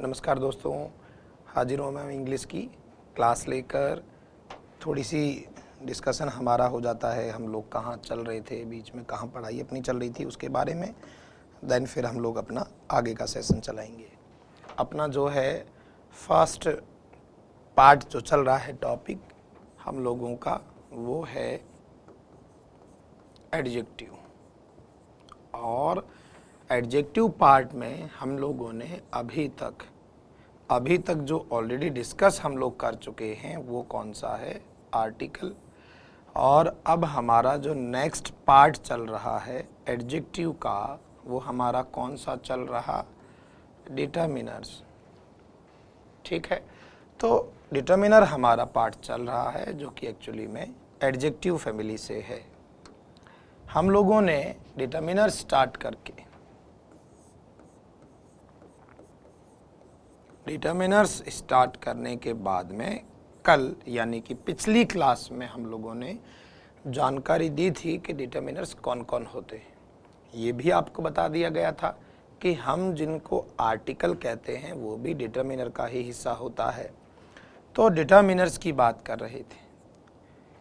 नमस्कार दोस्तों, हाजिर हूँ मैं इंग्लिश की क्लास लेकर। थोड़ी सी डिस्कशन हमारा हो जाता है, हम लोग कहाँ चल रहे थे, बीच में कहाँ पढ़ाई अपनी चल रही थी उसके बारे में। देन फिर हम लोग अपना आगे का सेशन चलाएंगे। अपना जो है फर्स्ट पार्ट जो चल रहा है टॉपिक हम लोगों का, वो है एडजेक्टिव। और एडजेक्टिव पार्ट में हम लोगों ने अभी तक जो ऑलरेडी डिस्कस हम लोग कर चुके हैं वो कौन सा है, आर्टिकल। और अब हमारा जो नेक्स्ट पार्ट चल रहा है एडजेक्टिव का, वो हमारा कौन सा चल रहा, डिटरमिनर्स। ठीक है, तो डिटरमिनर हमारा पार्ट चल रहा है जो कि एक्चुअली में एडजेक्टिव फैमिली से है। हम लोगों ने डिटरमिनर स्टार्ट करके डिटरमिनर्स स्टार्ट करने के बाद में कल यानी कि पिछली क्लास में हम लोगों ने जानकारी दी थी कि डिटरमिनर्स कौन कौन होते हैं। ये भी आपको बता दिया गया था कि हम जिनको आर्टिकल कहते हैं वो भी डिटरमिनर का ही हिस्सा होता है। तो डिटरमिनर्स की बात कर रहे थे।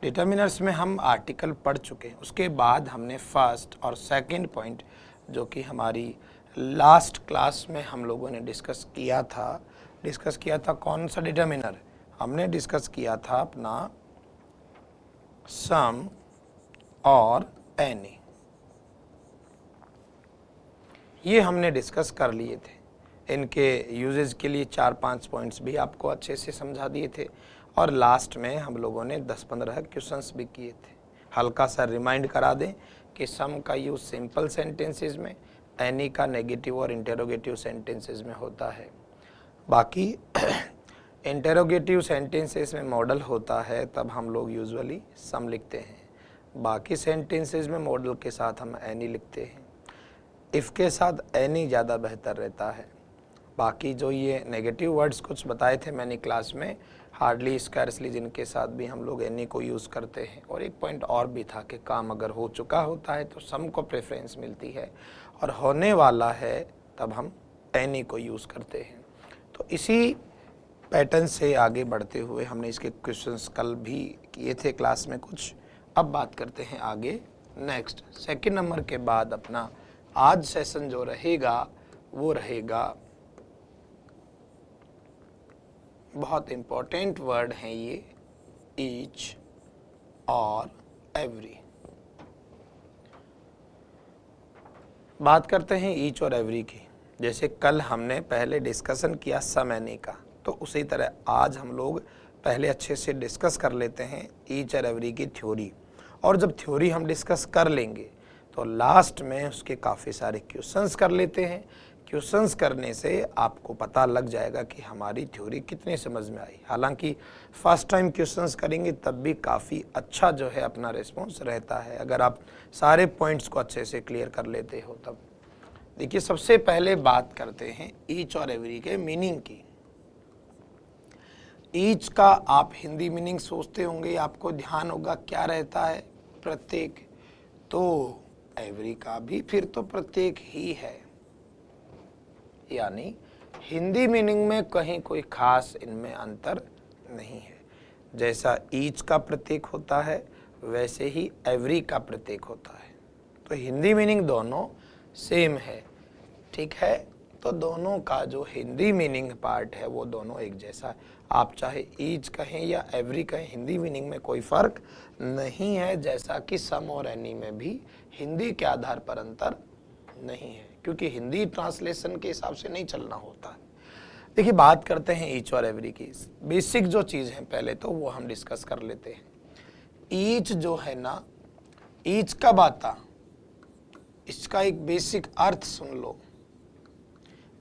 डिटरमिनर्स में हम आर्टिकल पढ़ चुके हैं। उसके बाद हमने फर्स्ट और सेकंड पॉइंट जो कि हमारी लास्ट क्लास में हम लोगों ने डिस्कस किया था कौन सा डिटरमिनर हमने डिस्कस किया था, अपना सम और एनी। ये हमने डिस्कस कर लिए थे। इनके यूजेज के लिए 4-5 पॉइंट्स भी आपको अच्छे से समझा दिए थे। और लास्ट में हम लोगों ने 10-15 क्वेश्चंस भी किए थे। हल्का सा रिमाइंड करा दें कि सम का यूज सिंपल सेंटेंसेस में, एनी का नेगेटिव और इंटेरोगेटिव सेंटेंसेस में होता है। बाकी इंटेरोगेटिव सेंटेंसेस में मॉडल होता है, तब हम लोग यूजुअली सम लिखते हैं। बाकी सेंटेंसेस में मॉडल के साथ हम एनी लिखते हैं। इफ़ के साथ एनी ज़्यादा बेहतर रहता है। बाकी जो ये नेगेटिव वर्ड्स कुछ बताए थे मैंने क्लास में, हार्डली स्कैर्सली, जिनके साथ भी हम लोग एनी को यूज़ करते हैं। और एक पॉइंट और भी था कि काम अगर हो चुका होता है तो सम को प्रेफरेंस मिलती है, और होने वाला है तब हम एनी को यूज़ करते हैं। तो इसी पैटर्न से आगे बढ़ते हुए हमने इसके क्वेश्चंस कल भी किए थे क्लास में कुछ। अब बात करते हैं आगे नेक्स्ट सेकंड नंबर के बाद अपना आज सेशन जो रहेगा वो रहेगा, बहुत इंपॉर्टेंट वर्ड है ये, ईच और एवरी। बात करते हैं ईच और एवरी की। जैसे कल हमने पहले डिस्कशन किया सम एनी का, तो उसी तरह आज हम लोग पहले अच्छे से डिस्कस कर लेते हैं ईच और एवरी की थ्योरी। और जब थ्योरी हम डिस्कस कर लेंगे तो लास्ट में उसके काफ़ी सारे क्वेश्चंस कर लेते हैं। क्वेश्चंस करने से आपको पता लग जाएगा कि हमारी थ्योरी कितनी समझ में आई। हालांकि फर्स्ट टाइम क्वेश्चंस करेंगे तब भी काफ़ी अच्छा जो है अपना रिस्पॉन्स रहता है, अगर आप सारे पॉइंट्स को अच्छे से क्लियर कर लेते हो तब। देखिए, सबसे पहले बात करते हैं ईच और एवरी के मीनिंग की। ईच का आप हिंदी मीनिंग सोचते होंगे, आपको ध्यान होगा क्या रहता है, प्रत्येक। तो एवरी का भी फिर तो प्रत्येक ही है, यानी हिंदी मीनिंग में कहीं कोई खास इनमें अंतर नहीं है। जैसा ईच का प्रत्येक होता है वैसे ही एवरी का प्रत्येक होता है। तो हिंदी मीनिंग दोनों सेम है, ठीक है। तो दोनों का जो हिंदी मीनिंग पार्ट है वो दोनों एक जैसा है। आप चाहे ईच कहें या एवरी कहें, हिंदी मीनिंग में कोई फर्क नहीं है। जैसा कि सम और एनी में भी हिंदी के आधार पर अंतर नहीं है, क्योंकि हिंदी ट्रांसलेशन के हिसाब से नहीं चलना होता है। देखिए, बात करते हैं ईच और एवरी की। बेसिक जो चीज़ है पहले तो वो हम डिस्कस कर लेते हैं। ईच जो है ना, ईच कब आता, इसका एक बेसिक अर्थ सुन लो।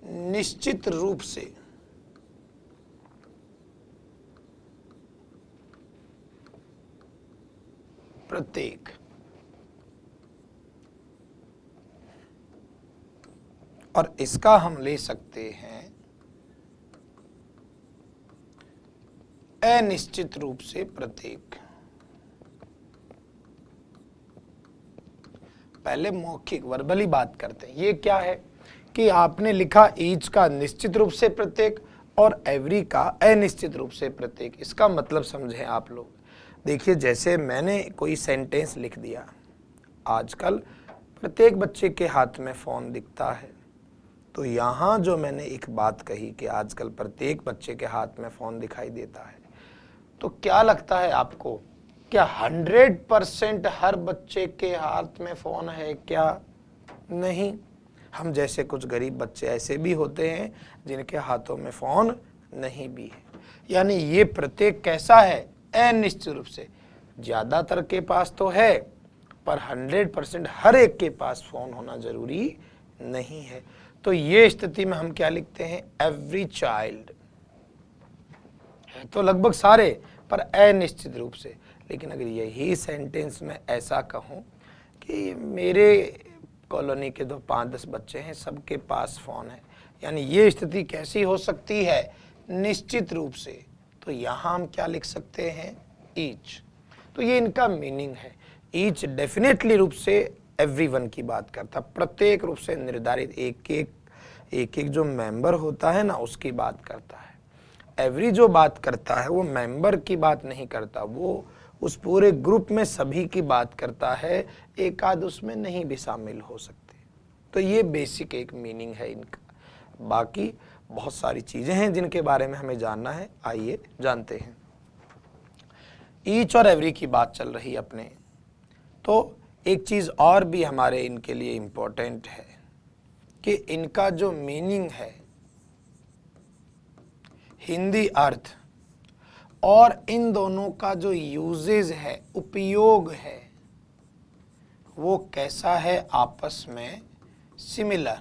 निश्चित रूप से, प्रत्येक। और इसका हम ले सकते हैं अनिश्चित रूप से प्रत्येक। पहले मौखिक वर्बली बात करते हैं। ये क्या है, कि आपने लिखा ईच का निश्चित रूप से प्रत्येक और एवरी का अनिश्चित रूप से प्रत्येक। इसका मतलब समझें आप लोग। देखिए, जैसे मैंने कोई सेंटेंस लिख दिया, आजकल प्रत्येक बच्चे के हाथ में फ़ोन दिखता है, तो यहाँ जो मैंने एक बात कही कि आजकल प्रत्येक बच्चे के हाथ में फ़ोन दिखाई देता है, तो क्या लगता है आपको, क्या 100% हर बच्चे के हाथ में फ़ोन है क्या? नहीं। हम जैसे कुछ गरीब बच्चे ऐसे भी होते हैं जिनके हाथों में फ़ोन नहीं भी है। यानी ये प्रत्येक कैसा है? अनिश्चित रूप से। ज़्यादातर के पास तो है, पर 100% हर एक के पास फ़ोन होना ज़रूरी नहीं है। तो ये स्थिति में हम क्या लिखते हैं? Every child. है तो लगभग सारे, पर अनिश्चित रूप से। लेकिन अगर यही सेंटेंस में ऐसा कहूँ कि मेरे कॉलोनी के 5-10 बच्चे हैं, सबके पास फ़ोन है, यानी ये स्थिति कैसी हो सकती है? निश्चित रूप से। तो यहाँ हम क्या लिख सकते हैं? ईच। तो ये इनका मीनिंग है। ईच डेफिनेटली रूप से एवरीवन की बात करता, प्रत्येक रूप से निर्धारित एक एक जो मेंबर होता है ना, उसकी बात करता है। एवरी जो बात करता है वो मेंबर की बात नहीं करता, वो उस पूरे ग्रुप में सभी की बात करता है, एक आध उसमें नहीं भी शामिल हो सकते। तो ये बेसिक एक मीनिंग है इनका। बाकी बहुत सारी चीजें हैं जिनके बारे में हमें जानना है, आइए जानते हैं। ईच और एवरी की बात चल रही अपने, तो एक चीज और भी हमारे इनके लिए इंपॉर्टेंट है कि इनका जो मीनिंग है, हिंदी अर्थ और इन दोनों का जो यूजेज है, उपयोग है, वो कैसा है? आपस में सिमिलर,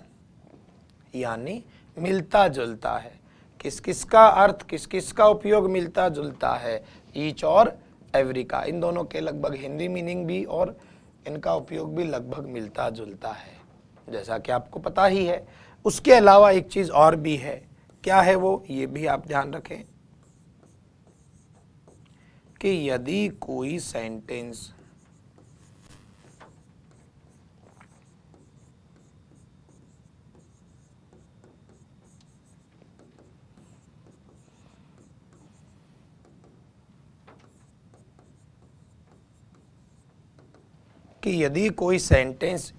यानी मिलता जुलता है। किस किस का अर्थ, किस किस का उपयोग मिलता जुलता है? ईच और एवरी का। इन दोनों के लगभग हिंदी मीनिंग भी और इनका उपयोग भी लगभग मिलता जुलता है, जैसा कि आपको पता ही है। उसके अलावा एक चीज और भी है, क्या है वो? ये भी आप ध्यान रखें कि यदि कोई सेंटेंस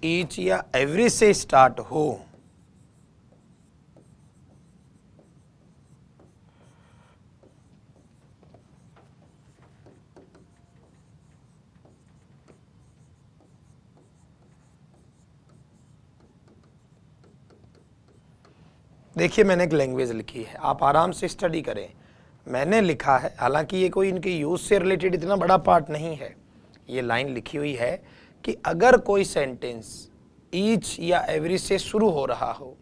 ईच या एवरी से स्टार्ट हो, देखिए मैंने एक लैंग्वेज लिखी है, आप आराम से स्टडी करें। मैंने लिखा है, हालांकि ये कोई इनके यूज से रिलेटेड इतना बड़ा पार्ट नहीं है, ये लाइन लिखी हुई है कि अगर कोई सेंटेंस ईच या एवरी से शुरू हो रहा हो,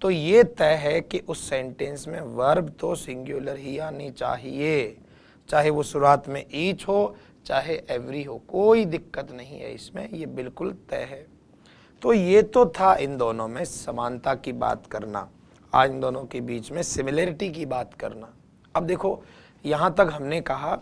तो ये तय है कि उस सेंटेंस में वर्ब तो सिंगुलर ही आनी चाहिए, चाहे वो शुरुआत में ईच हो चाहे एवरी हो, कोई दिक्कत नहीं है इसमें, ये बिल्कुल तय है। तो ये तो था इन दोनों में समानता की बात करना, आज इन दोनों के बीच में सिमिलरिटी की बात करना। अब देखो, यहाँ तक हमने कहा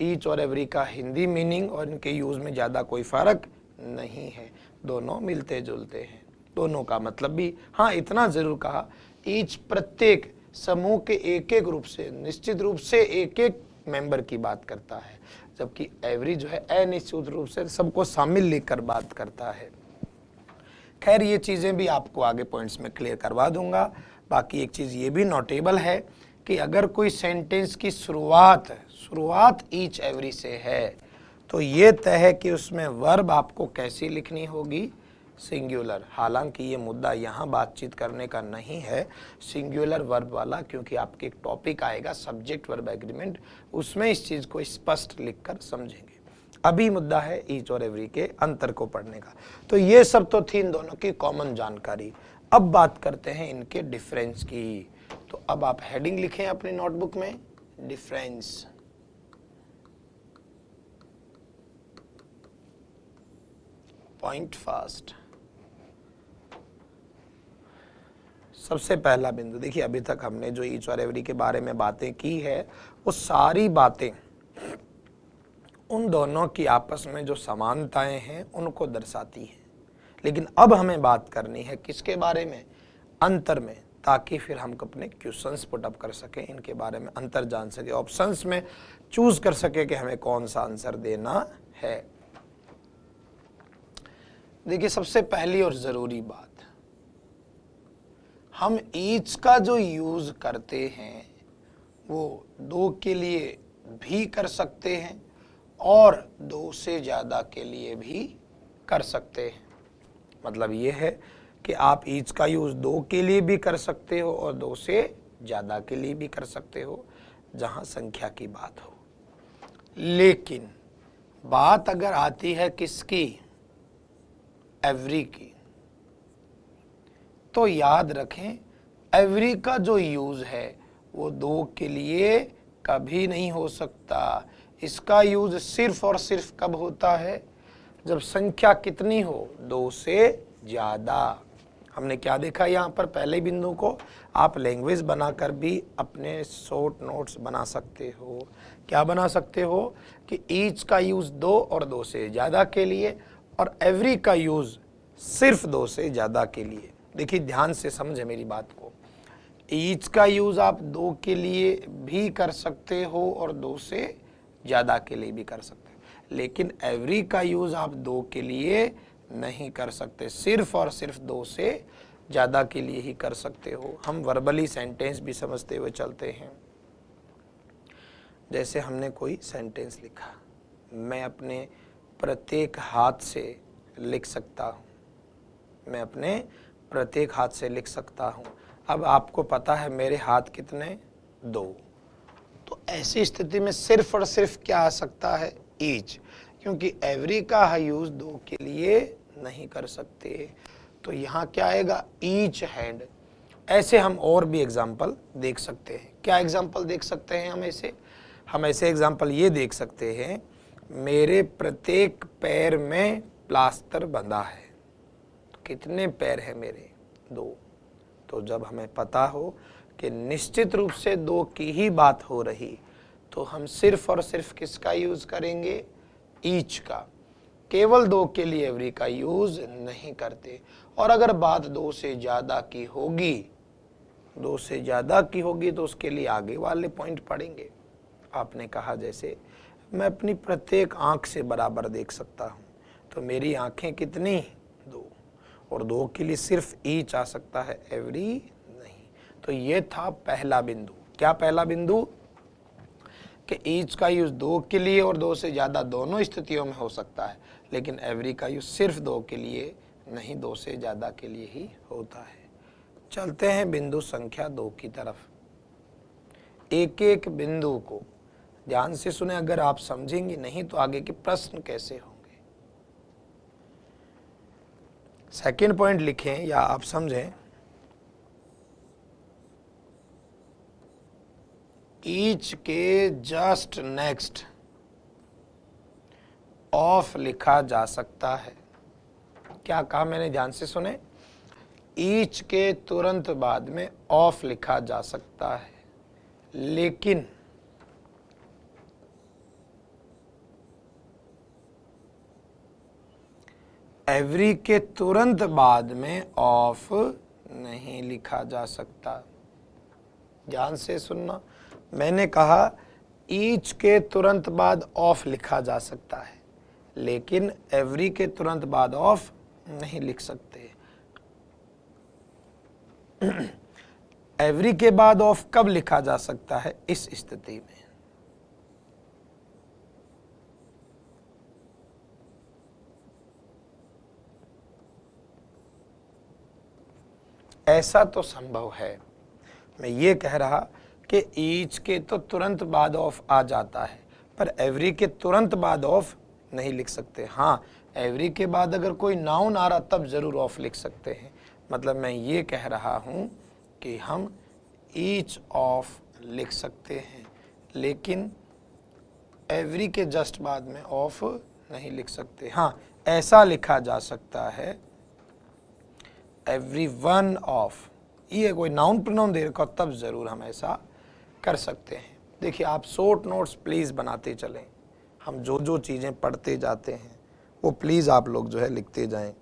ईच और एवरी का हिंदी मीनिंग और इनके यूज में ज़्यादा कोई फर्क नहीं है, दोनों मिलते जुलते हैं। दोनों का मतलब भी, हाँ इतना जरूर कहा, ईच प्रत्येक समूह के एक एक रूप से, निश्चित रूप से एक एक मेंबर की बात करता है, जबकि एवरी जो है अनिश्चित रूप से सबको शामिल लेकर बात करता है। खैर ये चीज़ें भी आपको आगे पॉइंट्स में क्लियर करवा दूंगा। बाकी एक चीज़ ये भी नोटेबल है कि अगर कोई सेंटेंस की शुरुआत ईच एवरी से है, तो ये तय है कि उसमें वर्ब आपको कैसी लिखनी होगी? सिंगुलर। हालांकि ये मुद्दा यहाँ बातचीत करने का नहीं है सिंगुलर वर्ब वाला, क्योंकि आपके एक टॉपिक आएगा सब्जेक्ट वर्ब एग्रीमेंट, उसमें इस चीज़ को स्पष्ट लिखकर समझेंगे। अभी मुद्दा है ईच और एवरी के अंतर को पढ़ने का। तो ये सब तो थी इन दोनों की कॉमन जानकारी। अब बात करते हैं इनके डिफरेंस की। तो अब आप हेडिंग लिखें अपनी नोटबुक में, डिफरेंस। Point fast. सबसे पहला बिंदु देखिए, अभी तक हमने जो ईच और एवरी के बारे में बातें की है, वो सारी बातें उन दोनों की आपस में जो समानताएं हैं उनको दर्शाती हैं। लेकिन अब हमें बात करनी है किसके बारे में, अंतर में, ताकि फिर हम अपने क्वेश्चंस पुट अप कर सकें, इनके बारे में अंतर जान सके, ऑप्शंस में चूज कर सके कि हमें कौन सा आंसर देना है। देखिए सबसे पहली और जरूरी बात, हम ईच का जो यूज करते हैं वो दो के लिए भी कर सकते हैं और दो से ज्यादा के लिए भी कर सकते हैं। मतलब ये है कि आप ईच का यूज दो के लिए भी कर सकते हो और दो से ज्यादा के लिए भी कर सकते हो जहां संख्या की बात हो। लेकिन बात अगर आती है किसकी, एवरी की, तो याद रखें एवरी का जो यूज है वो दो के लिए कभी नहीं हो सकता। इसका यूज सिर्फ और सिर्फ कब होता है, जब संख्या कितनी हो, दो से ज्यादा। हमने क्या देखा यहाँ पर, पहले बिंदु को आप लैंग्वेज बनाकर भी अपने शॉर्ट नोट्स बना सकते हो। क्या बना सकते हो कि ईच का यूज दो और दो से ज्यादा के लिए और एवरी का यूज सिर्फ दो से ज्यादा के लिए। देखिए ध्यान से समझे मेरी बात को, ईच का यूज आप दो के लिए भी कर सकते हो और दो से ज्यादा के लिए भी कर सकते हो, लेकिन एवरी का यूज आप दो के लिए नहीं कर सकते, सिर्फ और सिर्फ दो से ज्यादा के लिए ही कर सकते हो। हम वर्बली सेंटेंस भी समझते हुए चलते हैं। जैसे हमने कोई सेंटेंस लिखा, मैं अपने प्रत्येक हाथ से लिख सकता हूँ, मैं अपने प्रत्येक हाथ से लिख सकता हूँ। अब आपको पता है मेरे हाथ कितने, दो, तो ऐसी स्थिति में सिर्फ और सिर्फ क्या आ सकता है, ईच, क्योंकि एवरी का यूज दो के लिए नहीं कर सकते। तो यहाँ क्या आएगा, ईच हैंड। ऐसे हम और भी एग्जाम्पल देख सकते हैं। क्या एग्जाम्पल देख सकते हैं हम ऐसे एग्जाम्पल ये देख सकते हैं, मेरे प्रत्येक पैर में प्लास्टर बंधा है। तो कितने पैर हैं मेरे, दो। तो जब हमें पता हो कि निश्चित रूप से दो की ही बात हो रही, तो हम सिर्फ और सिर्फ किसका यूज करेंगे, ईच का। केवल दो के लिए एवरी का यूज नहीं करते। और अगर बात दो से ज्यादा की होगी, दो से ज्यादा की होगी तो उसके लिए आगे वाले पॉइंट पढ़ेंगे। आपने कहा जैसे मैं अपनी प्रत्येक आंख से बराबर देख सकता हूं, तो मेरी आंखें कितनी, दो, और दो के लिए सिर्फ ईच आ सकता है, एवरी नहीं। तो ये था पहला बिंदु। क्या पहला बिंदु, कि ईच का यूज दो के लिए और दो से ज्यादा दोनों स्थितियों में हो सकता है, लेकिन एवरी का यूज सिर्फ दो के लिए नहीं, दो से ज्यादा के लिए ही होता है। चलते हैं बिंदु संख्या 2 की तरफ। एक एक बिंदु को ध्यान से सुने, अगर आप समझेंगे नहीं तो आगे के प्रश्न कैसे होंगे। सेकंड पॉइंट लिखें या आप समझें, ईच के जस्ट नेक्स्ट ऑफ लिखा जा सकता है। क्या कहा मैंने, ध्यान से सुने, ईच के तुरंत बाद में ऑफ लिखा जा सकता है, लेकिन एवरी के तुरंत बाद में ऑफ नहीं लिखा जा सकता। ध्यान से सुनना, मैंने कहा ईच के तुरंत बाद ऑफ लिखा जा सकता है, लेकिन एवरी के तुरंत बाद ऑफ नहीं लिख सकते। एवरी के बाद ऑफ कब लिखा जा सकता है, इस स्थिति में। ऐसा तो संभव है, मैं ये कह रहा कि ईच के तो तुरंत बाद ऑफ आ जाता है, पर एवरी के तुरंत बाद ऑफ नहीं लिख सकते। हाँ, एवरी के बाद अगर कोई नाउन आ रहा तब जरूर ऑफ लिख सकते हैं। मतलब मैं ये कह रहा हूं कि हम ईच ऑफ लिख सकते हैं, लेकिन एवरी के जस्ट बाद में ऑफ नहीं लिख सकते। हाँ, ऐसा लिखा जा सकता है, एवरी वन ऑफ, ये कोई नाउन प्रोनाउन दे रखा तब जरूर हम ऐसा कर सकते हैं। देखिए आप शॉर्ट नोट्स प्लीज बनाते चलें, हम जो जो चीजें पढ़ते जाते हैं वो प्लीज आप लोग जो है लिखते जाएं।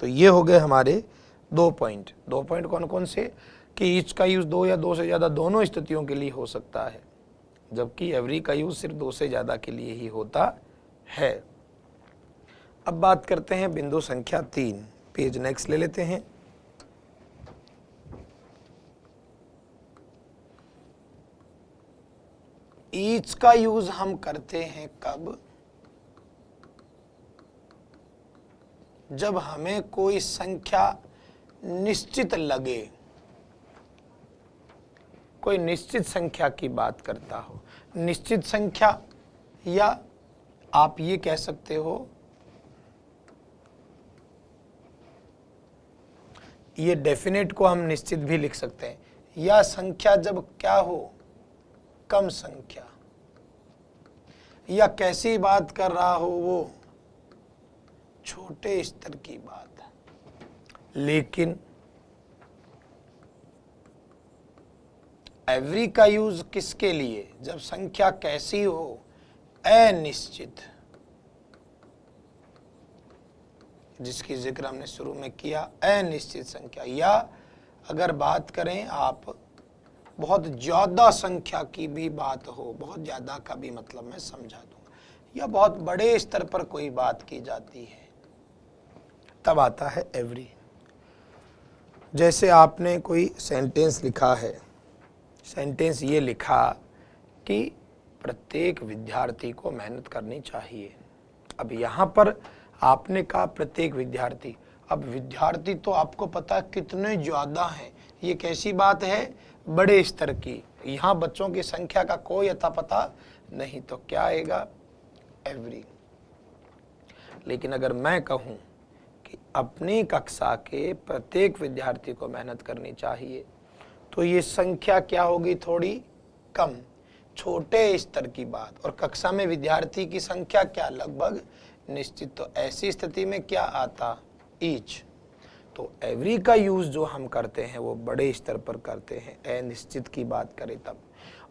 तो ये हो गए हमारे 2 पॉइंट। 2 पॉइंट कौन कौन से कि ईच का यूज 2 या 2 से ज़्यादा दोनों स्थितियों के लिए हो सकता है, जबकि एवरी का यूज सिर्फ 2 से ज़्यादा के लिए ही होता है। अब बात करते हैं बिंदु संख्या 3, पेज नेक्स्ट ले लेते हैं। ईच का यूज हम करते हैं कब, जब हमें कोई संख्या निश्चित लगे, कोई निश्चित संख्या की बात करता हो। निश्चित संख्या, या आप ये कह सकते हो ये डेफिनेट को हम निश्चित भी लिख सकते हैं, या संख्या जब क्या हो, कम संख्या, या कैसी बात कर रहा हो वो छोटे स्तर की बात है। लेकिन एवरी का यूज किसके लिए, जब संख्या कैसी हो, अनिश्चित, जिसकी जिक्र हमने शुरू में किया, अनिश्चित संख्या। या अगर बात करें आप बहुत ज्यादा संख्या की भी बात हो, बहुत ज्यादा का भी मतलब मैं समझा दूंगा, या बहुत बड़े स्तर पर कोई बात की जाती है, तब आता है एवरी। जैसे आपने कोई सेंटेंस लिखा है, सेंटेंस ये लिखा कि प्रत्येक विद्यार्थी को मेहनत करनी चाहिए। अब यहाँ पर आपने कहा प्रत्येक विद्यार्थी, अब विद्यार्थी तो आपको पता कितने ज्यादा हैं, ये कैसी बात है, बड़े स्तर की। यहाँ बच्चों की संख्या का कोई अता पता नहीं, तो क्या आएगा, एवरी। लेकिन अगर मैं कहूँ कि अपनी कक्षा के प्रत्येक विद्यार्थी को मेहनत करनी चाहिए, तो ये संख्या क्या होगी, थोड़ी कम, छोटे स्तर की बात, और कक्षा में विद्यार्थी की संख्या क्या, लगभग निश्चित। तो ऐसी स्थिति में क्या आता, ईच। तो एवरी का यूज जो हम करते हैं वो बड़े स्तर पर करते हैं, अनिश्चित की बात करें तब,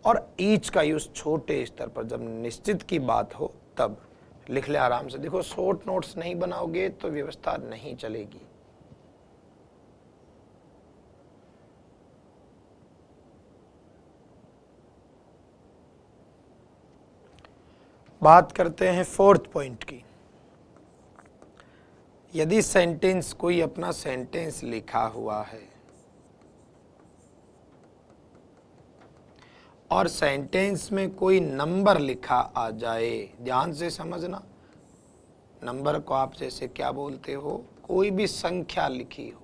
और ईच का यूज छोटे स्तर पर, जब निश्चित की बात हो तब। लिख ले आराम से, देखो शॉर्ट नोट्स नहीं बनाओगे तो व्यवस्था नहीं चलेगी। बात करते हैं 4th पॉइंट की। यदि सेंटेंस, कोई अपना सेंटेंस लिखा हुआ है और सेंटेंस में कोई नंबर लिखा आ जाए, ध्यान से समझना, नंबर को आप जैसे क्या बोलते हो, कोई भी संख्या लिखी हो,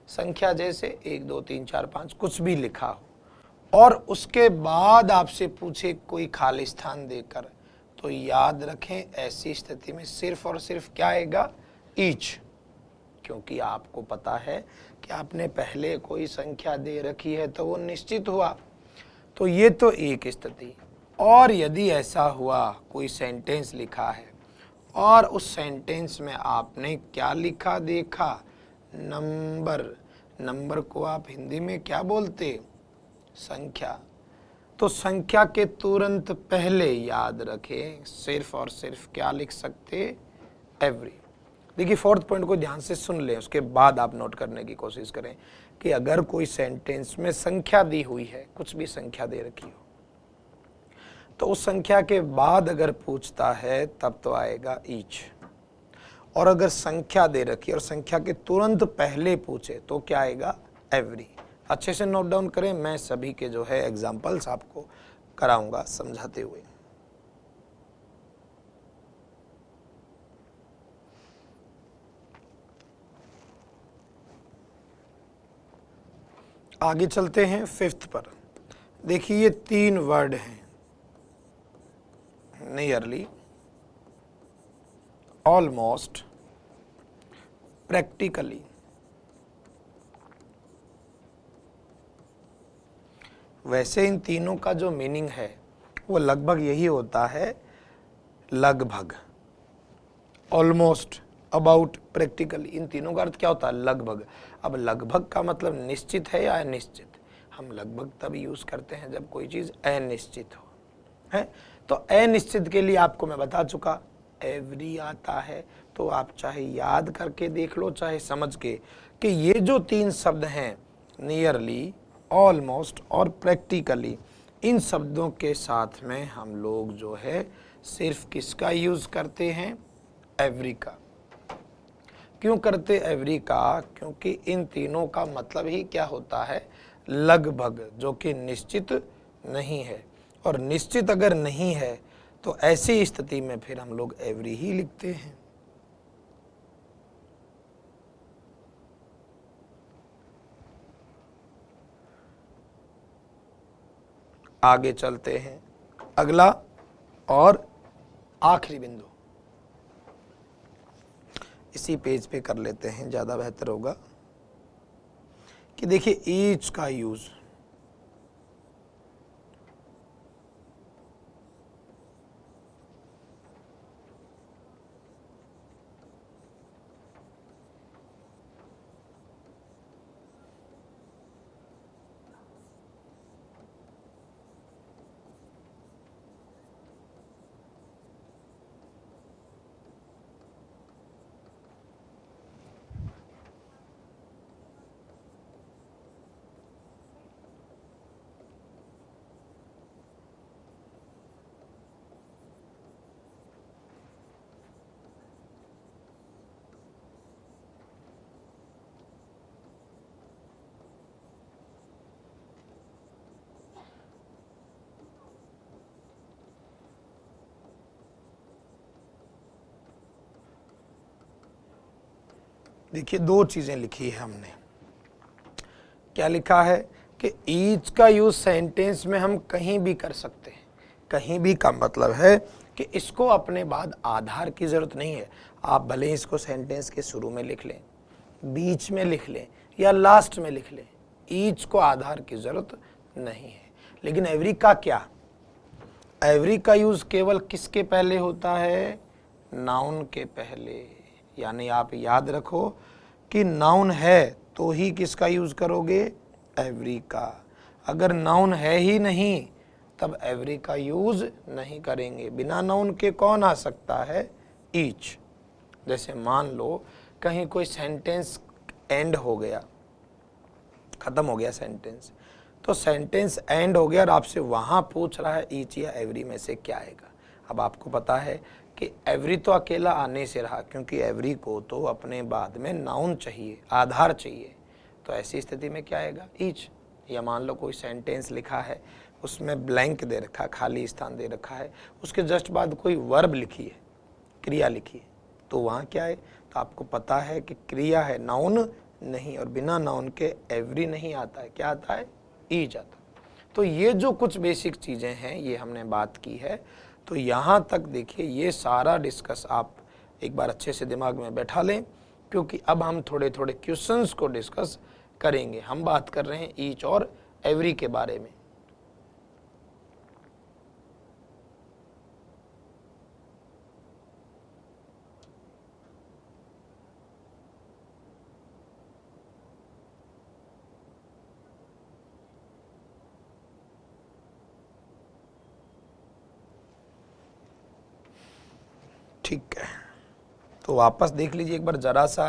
संख्या जैसे 1 2 3 4 5 कुछ भी लिखा हो, और उसके बाद आपसे पूछे कोई खाली स्थान देकर, तो याद रखें ऐसी स्थिति में सिर्फ और सिर्फ क्या आएगा, ईच। क्योंकि आपको पता है कि आपने पहले कोई संख्या दे रखी है तो वो निश्चित हुआ, तो ये तो एक स्थिति। और यदि ऐसा हुआ, कोई सेंटेंस लिखा है और उस सेंटेंस में आपने क्या लिखा देखा, नंबर। नंबर को आप हिंदी में क्या बोलते, संख्या। तो संख्या के तुरंत पहले याद रखें सिर्फ और सिर्फ क्या लिख सकते, एवरी। देखिए 4th पॉइंट को ध्यान से सुन लें, उसके बाद आप नोट करने की कोशिश करें कि अगर कोई सेंटेंस में संख्या दी हुई है, कुछ भी संख्या दे रखी हो, तो उस संख्या के बाद अगर पूछता है तब तो आएगा ईच। और अगर संख्या दे रखी और संख्या के तुरंत पहले पूछे तो क्या आएगा, एवरी। अच्छे से नोट डाउन करें, मैं सभी के जो है एग्जाम्पल्स आपको कराऊंगा समझाते हुए। आगे चलते हैं 5th पर। देखिए ये 3 वर्ड हैं, नियरली, ऑलमोस्ट, प्रैक्टिकली। वैसे इन तीनों का जो मीनिंग है वो लगभग यही होता है, लगभग, ऑलमोस्ट, अबाउट, प्रैक्टिकली। इन तीनों का अर्थ क्या होता है, लगभग। अब लगभग का मतलब निश्चित है या अनिश्चित, हम लगभग तब यूज करते हैं जब कोई चीज अनिश्चित हो, है। तो अनिश्चित के लिए आपको मैं बता चुका, एवरी आता है। तो आप चाहे याद करके देख लो चाहे समझ के, कि ये जो 3 शब्द हैं नियरली, ऑलमोस्ट और प्रैक्टिकली, इन शब्दों के साथ में हम लोग जो है सिर्फ किसका यूज करते हैं? एवरी का। क्यों करते एवरी का? क्योंकि इन तीनों का मतलब ही क्या होता है? लगभग, जो कि निश्चित नहीं है। और निश्चित अगर नहीं है तो ऐसी स्थिति में फिर हम लोग एवरी ही लिखते हैं। आगे चलते हैं, अगला और आखिरी बिंदु इसी पेज पे कर लेते हैं, ज्यादा बेहतर होगा। कि देखिए ईच का यूज, देखिए 2 चीजें लिखी है हमने। क्या लिखा है? कि ईच का यूज सेंटेंस में हम कहीं भी कर सकते हैं। कहीं भी का मतलब है कि इसको अपने बाद आधार की जरूरत नहीं है। आप भले इसको सेंटेंस के शुरू में लिख लें, बीच में लिख लें या लास्ट में लिख लें, ईच को आधार की जरूरत नहीं है। लेकिन एवरी का क्या? एवरी का यूज केवल किसके पहले होता है? नाउन के पहले। यानी आप याद रखो कि नाउन है तो ही किसका यूज करोगे? एवरी का। अगर नाउन है ही नहीं तब एवरी का यूज नहीं करेंगे। बिना नाउन के कौन आ सकता है? ईच। जैसे मान लो कहीं कोई सेंटेंस एंड हो गया, खत्म हो गया सेंटेंस, तो सेंटेंस एंड हो गया और आपसे वहां पूछ रहा है ईच या एवरी में से क्या आएगा। अब आपको पता है कि एवरी तो अकेला आने से रहा, क्योंकि एवरी को तो अपने बाद में नाउन चाहिए, आधार चाहिए। तो ऐसी स्थिति में क्या आएगा? ईच। या मान लो कोई सेंटेंस लिखा है, उसमें ब्लैंक दे रखा, खाली स्थान दे रखा है, उसके जस्ट बाद कोई वर्ब लिखी है, क्रिया लिखी है, तो वहाँ क्या है? तो आपको पता है कि क्रिया है, नाउन नहीं, और बिना नाउन के एवरी नहीं आता है। क्या आता है? ईच आता है। तो ये जो कुछ बेसिक चीज़ें हैं ये हमने बात की है। तो यहाँ तक देखिए ये सारा डिस्कस आप एक बार अच्छे से दिमाग में बैठा लें, क्योंकि अब हम थोड़े थोड़े क्वेश्चंस को डिस्कस करेंगे। हम बात कर रहे हैं ईच और एवरी के बारे में। ठीक है, तो वापस देख लीजिए एक बार जरा सा।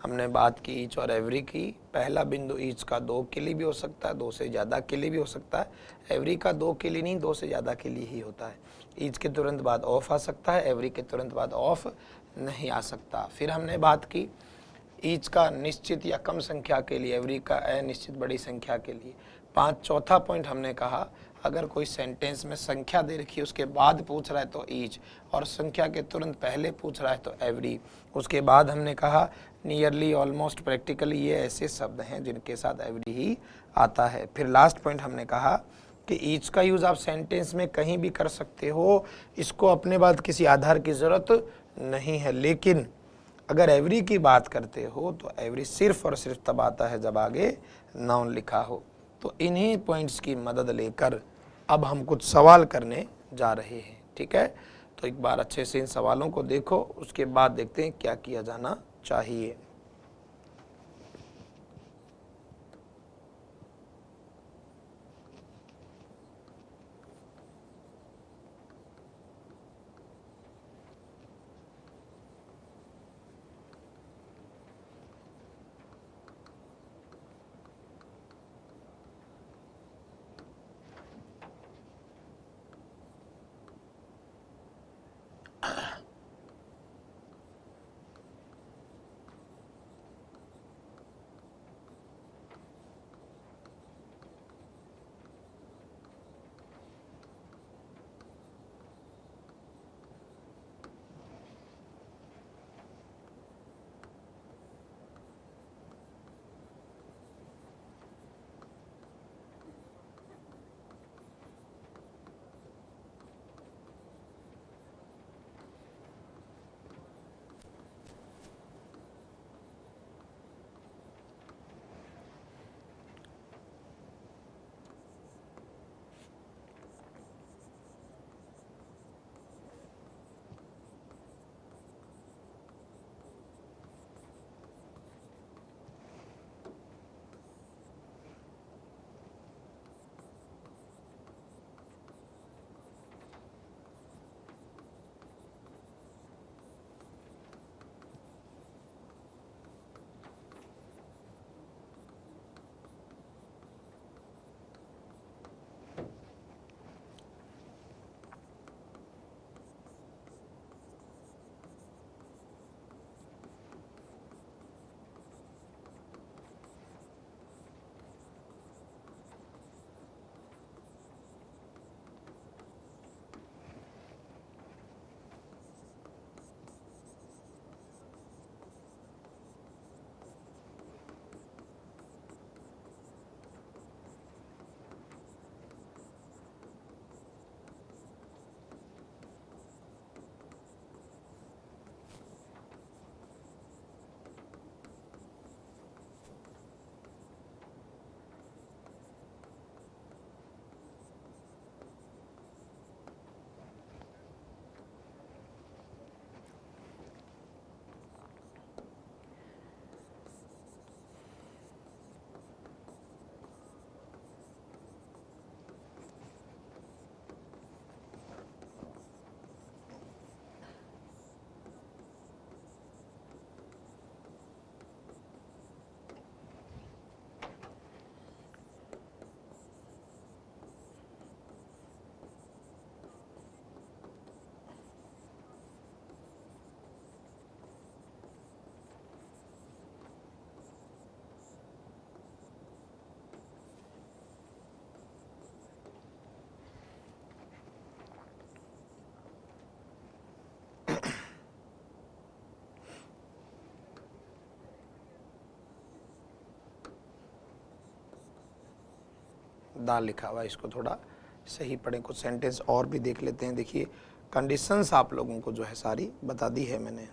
हमने बात की ईच और एवरी की। पहला बिंदु ईच का 2 के लिए भी हो सकता है, 2 से ज़्यादा के लिए भी हो सकता है। एवरी का 2 के लिए नहीं, 2 से ज़्यादा के लिए ही होता है। ईच के तुरंत बाद ऑफ आ सकता है, एवरी के तुरंत बाद ऑफ नहीं आ सकता। फिर हमने बात की ईच का निश्चित या कम संख्या के लिए, एवरी का अनिश्चित बड़ी संख्या के लिए। चौथा पॉइंट हमने कहा, अगर कोई सेंटेंस में संख्या दे रखी है उसके बाद पूछ रहा है तो ईच, और संख्या के तुरंत पहले पूछ रहा है तो एवरी। उसके बाद हमने कहा नियरली, ऑलमोस्ट, प्रैक्टिकली, ये ऐसे शब्द हैं जिनके साथ एवरी ही आता है। फिर लास्ट पॉइंट हमने कहा कि ईच का यूज आप सेंटेंस में कहीं भी कर सकते हो, इसको अपने बाद किसी आधार की जरूरत नहीं है। लेकिन अगर एवरी की बात करते हो तो एवरी सिर्फ और सिर्फ तब आता है जब आगे नाउन लिखा हो। तो इन्हीं पॉइंट्स की मदद लेकर अब हम कुछ सवाल करने जा रहे हैं। ठीक है, तो एक बार अच्छे से इन सवालों को देखो, उसके बाद देखते हैं क्या किया जाना चाहिए। दा लिखा हुआ है, इसको थोड़ा सही पढ़ें। कुछ सेंटेंस और भी देख लेते हैं। देखिए कंडीशंस आप लोगों को जो है सारी बता दी है मैंने।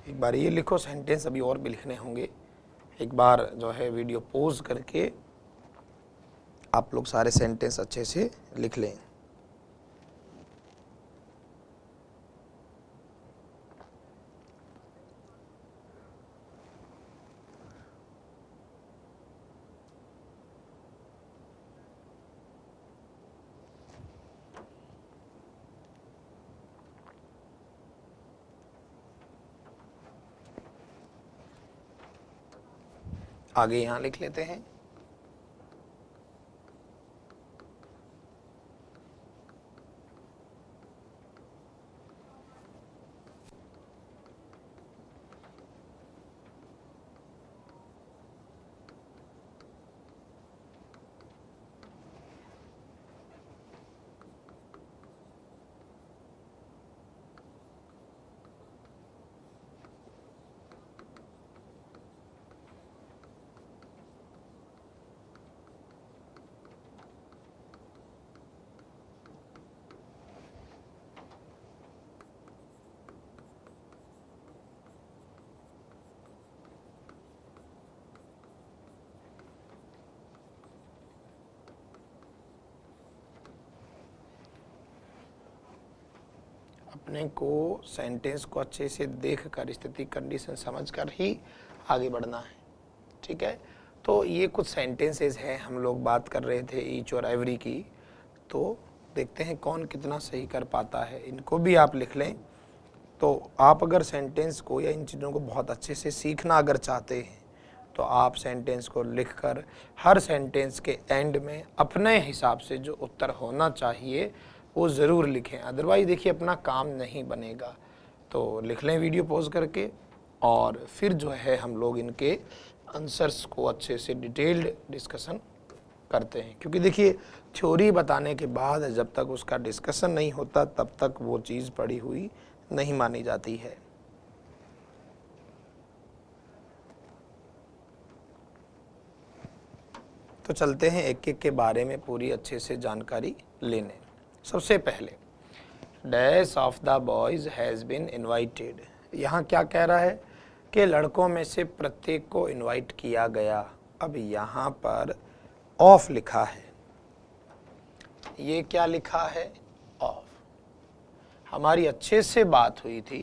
एक बार ये लिखो सेंटेंस, अभी और भी लिखने होंगे। एक बार जो है वीडियो पॉज करके आप लोग सारे सेंटेंस अच्छे से लिख लें। आगे यहाँ लिख लेते हैं। अपने को सेंटेंस को अच्छे से देख कर, स्थिति कंडीशन समझ कर ही आगे बढ़ना है, ठीक है। तो ये कुछ सेंटेंसेस हैं, हम लोग बात कर रहे थे ईच और एवरी की। तो देखते हैं कौन कितना सही कर पाता है। इनको भी आप लिख लें। तो आप अगर सेंटेंस को या इन चीज़ों को बहुत अच्छे से सीखना अगर चाहते हैं तो आप सेंटेंस को लिखकर हर सेंटेंस के एंड में अपने हिसाब से जो उत्तर होना चाहिए वो ज़रूर लिखें। अदरवाइज़ देखिए अपना काम नहीं बनेगा। तो लिख लें वीडियो पॉज करके, और फिर जो है हम लोग इनके आंसर्स को अच्छे से डिटेल्ड डिस्कशन करते हैं। क्योंकि देखिए थ्योरी बताने के बाद जब तक उसका डिस्कशन नहीं होता तब तक वो चीज़ पढ़ी हुई नहीं मानी जाती है। तो चलते हैं एक एक के बारे में पूरी अच्छे से जानकारी लेने। सबसे पहले dash of the boys has been invited. यहाँ क्या कह रहा है कि लड़कों में से प्रत्येक को इनवाइट किया गया। अब यहाँ पर ऑफ लिखा है, ये क्या लिखा है? ऑफ। हमारी अच्छे से बात हुई थी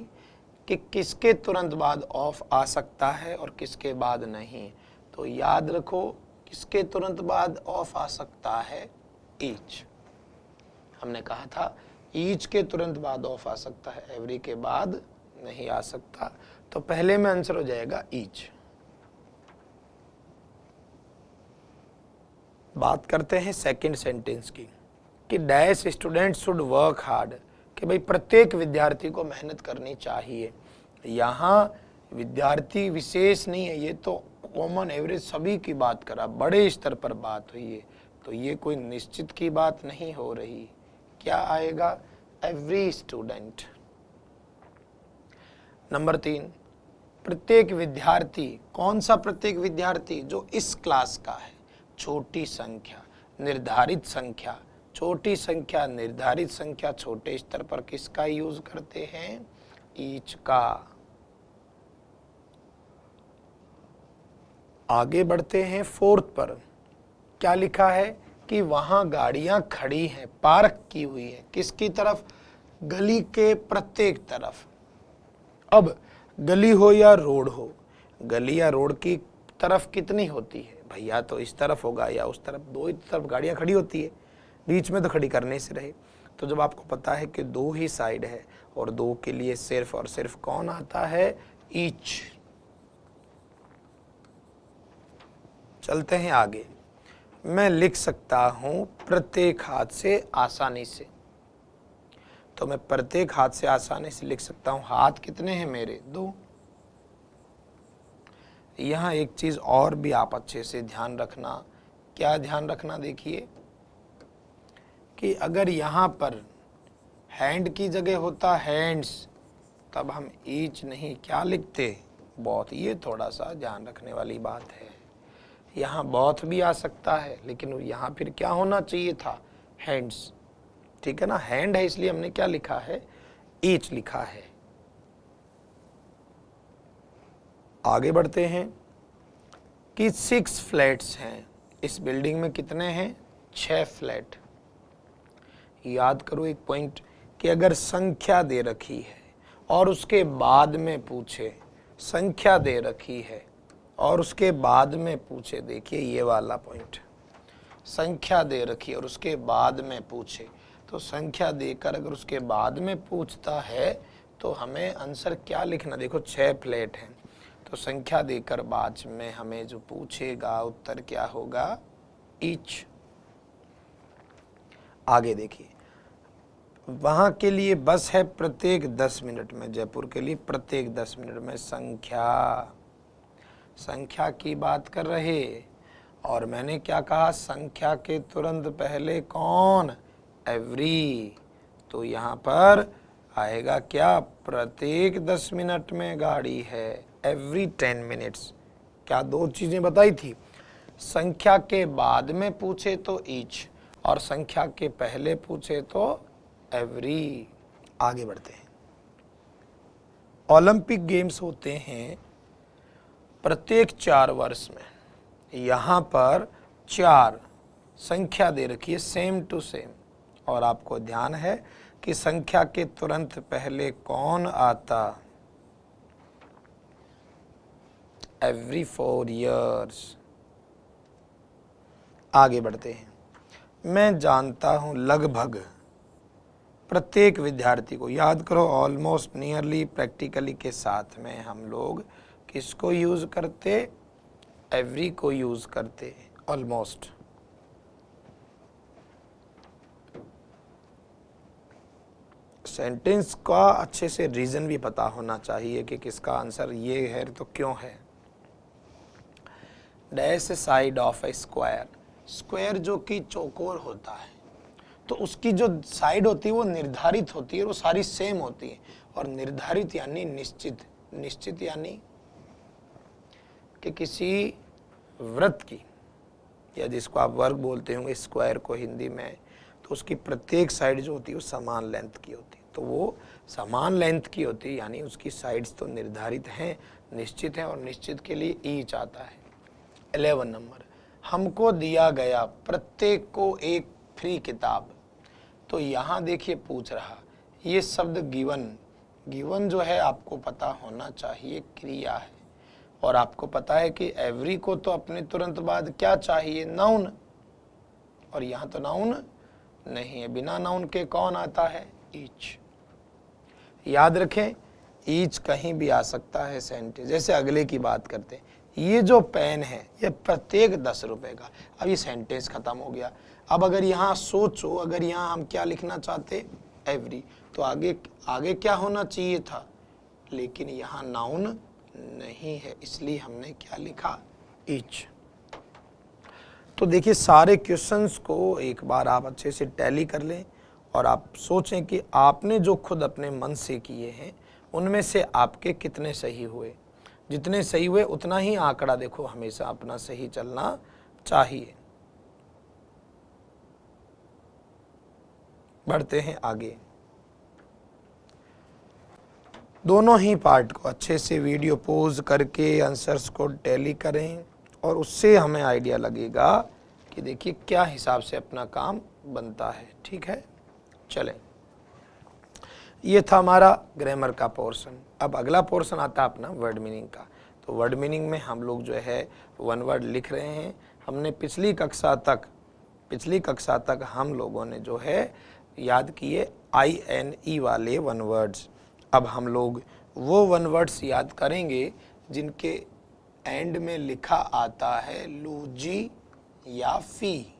कि किसके तुरंत बाद ऑफ आ सकता है और किसके बाद नहीं। तो याद रखो किसके तुरंत बाद ऑफ आ सकता है? ईच। हमने कहा था ईच के तुरंत बाद ऑफ आ सकता है, एवरी के बाद नहीं आ सकता। तो पहले में आंसर हो जाएगा ईच। बात करते हैं सेकंड सेंटेंस की कि dash student should work hard, कि भाई प्रत्येक विद्यार्थी को मेहनत करनी चाहिए। यहाँ विद्यार्थी विशेष नहीं है, ये तो कॉमन एवरेज सभी की बात करा, बड़े स्तर पर बात हुई है। तो ये कोई निश्चित की बात नहीं हो रही। क्या आएगा? Every student. नंबर 3, प्रत्येक विद्यार्थी। कौन सा प्रत्येक विद्यार्थी? जो इस क्लास का है। छोटी संख्या, निर्धारित संख्या। छोटी संख्या, निर्धारित संख्या छोटे स्तर पर किसका यूज करते हैं? ईच का। आगे बढ़ते हैं फोर्थ पर। क्या लिखा है कि वहां गाड़ियां खड़ी हैं, पार्क की हुई है। किसकी तरफ? गली के प्रत्येक तरफ। अब गली हो या रोड हो, गली या रोड की तरफ कितनी होती है भैया? तो इस तरफ होगा या उस तरफ, दो ही तरफ गाड़ियां खड़ी होती है, बीच में तो खड़ी करने से रहे। तो जब आपको पता है कि दो ही साइड है और दो के लिए सिर्फ और सिर्फ कौन आता है? ईच। चलते हैं आगे। मैं लिख सकता हूं प्रत्येक हाथ से आसानी से। तो मैं प्रत्येक हाथ से आसानी से लिख सकता हूं। हाथ कितने हैं मेरे? 2। यहां एक चीज और भी आप अच्छे से ध्यान रखना क्या ध्यान रखना, देखिए कि अगर यहाँ पर हैंड की जगह होता हैंड्स, तब हम ईच नहीं क्या लिखते, बहुत। ये थोड़ा सा ध्यान रखने वाली बात है। यहाँ बहुत भी आ सकता है, लेकिन यहाँ फिर क्या होना चाहिए था, हैंड्स। ठीक है ना, हैंड है इसलिए हमने क्या लिखा है, ईच लिखा है। आगे बढ़ते हैं कि 6 फ्लैट्स हैं। इस बिल्डिंग में कितने हैं, 6 फ्लैट। याद करो एक पॉइंट कि अगर संख्या दे रखी है और उसके बाद में पूछे, संख्या दे रखी है और उसके बाद में पूछे, देखिए ये वाला पॉइंट, संख्या दे रखी और उसके बाद में पूछे, तो संख्या देकर अगर उसके बाद में पूछता है तो हमें आंसर क्या लिखना, देखो 6 फ्लैट हैं, तो संख्या देकर बाद में हमें जो पूछेगा उत्तर क्या होगा, ईच। आगे देखिए, वहां के लिए बस है प्रत्येक 10 मिनट में, जयपुर के लिए प्रत्येक 10 मिनट में। संख्या की बात कर रहे, और मैंने क्या कहा, संख्या के तुरंत पहले कौन, एवरी। तो यहाँ पर आएगा क्या, प्रत्येक 10 मिनट में गाड़ी है, एवरी 10 मिनट्स। क्या दो चीजें बताई थी, संख्या के बाद में पूछे तो ईच, और संख्या के पहले पूछे तो एवरी। आगे बढ़ते हैं। ओलंपिक गेम्स होते हैं प्रत्येक 4 वर्ष में। यहाँ पर 4 संख्या दे रखी है, सेम टू सेम, और आपको ध्यान है कि संख्या के तुरंत पहले कौन आता, एवरी 4 years। आगे बढ़ते हैं। मैं जानता हूं लगभग प्रत्येक विद्यार्थी को, याद करो ऑलमोस्ट, नियरली, प्रैक्टिकली के साथ में हम लोग किसको यूज करते, एवरी को यूज करते, ऑलमोस्ट। सेंटेंस का अच्छे से रीजन भी पता होना चाहिए कि किसका आंसर ये है तो क्यों है। Dash side of A square, square जो कि चौकोर होता है, तो उसकी जो साइड होती है वो निर्धारित होती है, वो सारी सेम होती है। और निर्धारित यानी निश्चित, निश्चित यानी कि किसी वृत्त की, या जिसको आप वर्ग बोलते होंगे स्क्वायर को हिंदी में, तो उसकी प्रत्येक साइड जो होती है वो समान लेंथ की होती है। तो वो समान लेंथ की होती है, यानी उसकी साइड्स तो निर्धारित हैं, निश्चित हैं, और निश्चित के लिए ईच आता है। 11 नंबर, हमको दिया गया प्रत्येक को एक फ्री किताब। तो यहाँ देखिए पूछ रहा, ये शब्द गिवन, गिवन जो है आपको पता होना चाहिए क्रिया है, और आपको पता है कि एवरी को तो अपने तुरंत बाद क्या चाहिए, नाउन, और यहाँ तो नाउन नहीं है, बिना नाउन के कौन आता है, ईच। याद रखें, ईच कहीं भी आ सकता है सेंटेंस। जैसे अगले की बात करते हैं, ये जो पेन है ये प्रत्येक 10 रुपए का। अब ये सेंटेंस खत्म हो गया। अब अगर यहाँ सोचो, अगर यहाँ हम क्या लिखना चाहते, एवरी, तो आगे आगे क्या होना चाहिए था, लेकिन यहाँ नाउन नहीं है, इसलिए हमने क्या लिखा, ईच। तो देखिए सारे क्वेश्चंस को एक बार आप अच्छे से टैली कर लें, और आप सोचें कि आपने जो खुद अपने मन से किए हैं उनमें से आपके कितने सही हुए। जितने सही हुए उतना ही आंकड़ा देखो हमेशा अपना सही चलना चाहिए। बढ़ते हैं आगे। दोनों ही पार्ट को अच्छे से वीडियो पॉज करके आंसर्स को टैली करें, और उससे हमें आइडिया लगेगा कि देखिए क्या हिसाब से अपना काम बनता है। ठीक है, चलें, ये था हमारा ग्रामर का पोर्शन। अब अगला पोर्शन आता है अपना वर्ड मीनिंग का। तो वर्ड मीनिंग में हम लोग जो है 1 वर्ड लिख रहे हैं। हमने पिछली कक्षा तक हम लोगों ने जो है याद किए INE वाले 1 वर्ड्स। अब हम लोग वो 1 वर्ड्स याद करेंगे जिनके एंड में लिखा आता है लूजी या फी,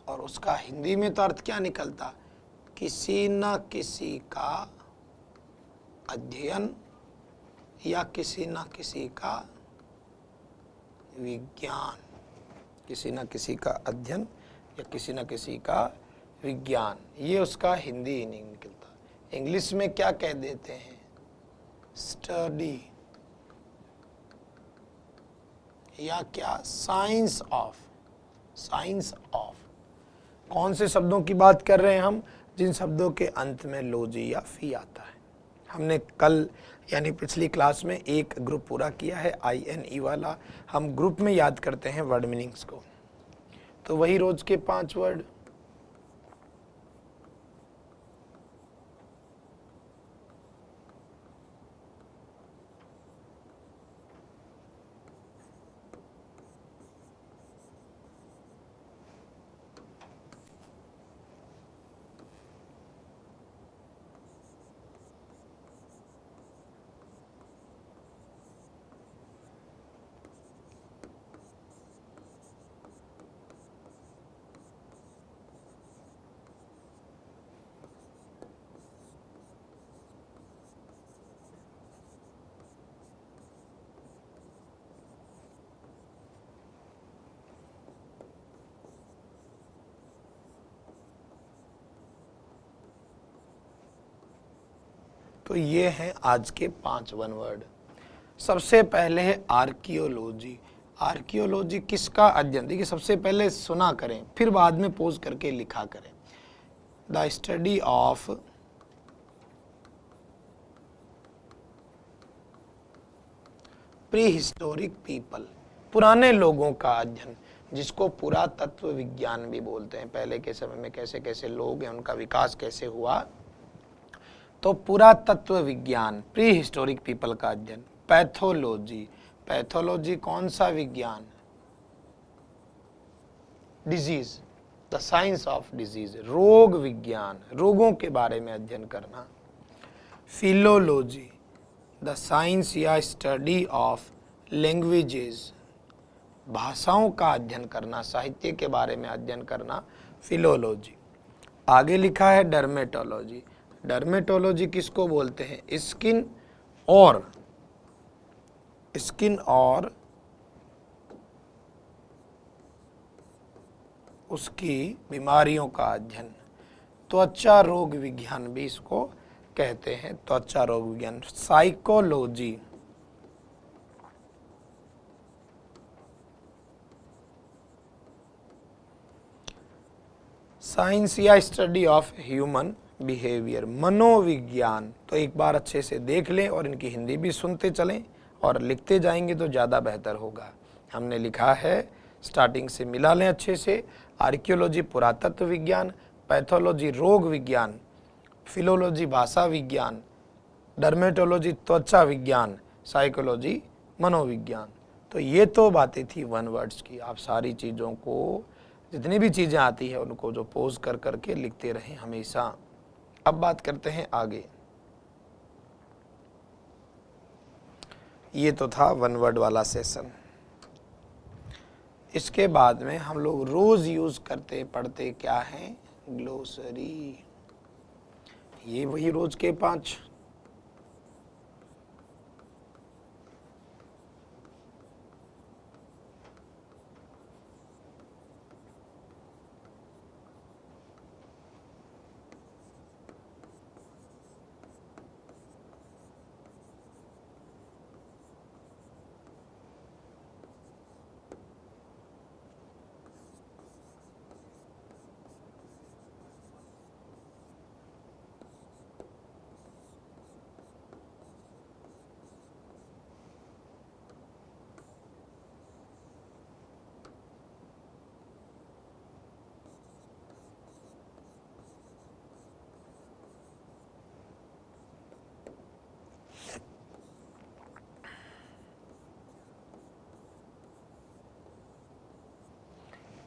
और उसका हिंदी में तो अर्थ क्या निकलता, किसी न किसी का अध्ययन या किसी न किसी का विज्ञान। किसी न किसी का अध्ययन या किसी न किसी का विज्ञान, ये उसका हिंदी ही नहीं निकलता। इंग्लिश में क्या कह देते हैं? स्टडी या क्या? Science of. Science of. कौन से शब्दों की बात कर रहे हैं हम? जिन शब्दों के अंत में लॉजी या फी आता है। हमने कल यानी पिछली क्लास में एक ग्रुप पूरा किया है INE वाला। हम ग्रुप में याद करते हैं वर्ड मीनिंग्स को, तो वही रोज के 5 वर्ड। तो ये हैं आज के 5 वन वर्ड। सबसे पहले है आर्कियोलॉजी। आर्कियोलॉजी किसका अध्ययन? देखिए, सबसे पहले सुना करें, फिर बाद में पोज करके लिखा करें। The study of pre historic people, पुराने लोगों का अध्ययन, जिसको पुरातत्व विज्ञान भी बोलते हैं। पहले के समय में कैसे कैसे लोग हैं, उनका विकास कैसे हुआ, तो पुरातत्व विज्ञान, प्री हिस्टोरिक पीपल का अध्ययन। पैथोलॉजी, पैथोलॉजी कौन सा विज्ञान? Disease, the science of disease, रोग विज्ञान, रोगों के बारे में अध्ययन करना। फिलोलॉजी, द साइंस या स्टडी ऑफ लैंग्वेजेस, भाषाओं का अध्ययन करना, साहित्य के बारे में अध्ययन करना, फिलोलॉजी। आगे लिखा है डर्मेटोलॉजी। डर्मेटोलॉजी किसको बोलते हैं? स्किन और उसकी बीमारियों का अध्ययन। त्वचा रोग विज्ञान भी इसको कहते हैं, त्वचा रोग विज्ञान। साइकोलॉजी, साइंस या स्टडी ऑफ ह्यूमन बिहेवियर, मनोविज्ञान। तो एक बार अच्छे से देख लें और इनकी हिंदी भी सुनते चलें और लिखते जाएंगे तो ज़्यादा बेहतर होगा। हमने लिखा है, स्टार्टिंग से मिला लें अच्छे से। आर्कियोलॉजी पुरातत्व विज्ञान, पैथोलॉजी रोग विज्ञान, फिलोलॉजी भाषा विज्ञान, डर्मेटोलॉजी त्वचा विज्ञान, साइकोलॉजी मनोविज्ञान। तो ये तो बातें थी वन वर्ड्स की। आप सारी चीज़ों को, जितनी भी चीज़ें आती है उनको जो पोज कर करके लिखते रहें हमेशा। अब बात करते हैं आगे। ये तो था वन वर्ड वाला सेशन। इसके बाद में हम लोग रोज यूज करते पढ़ते क्या हैं? ग्लोसरी। ये वही रोज के 5।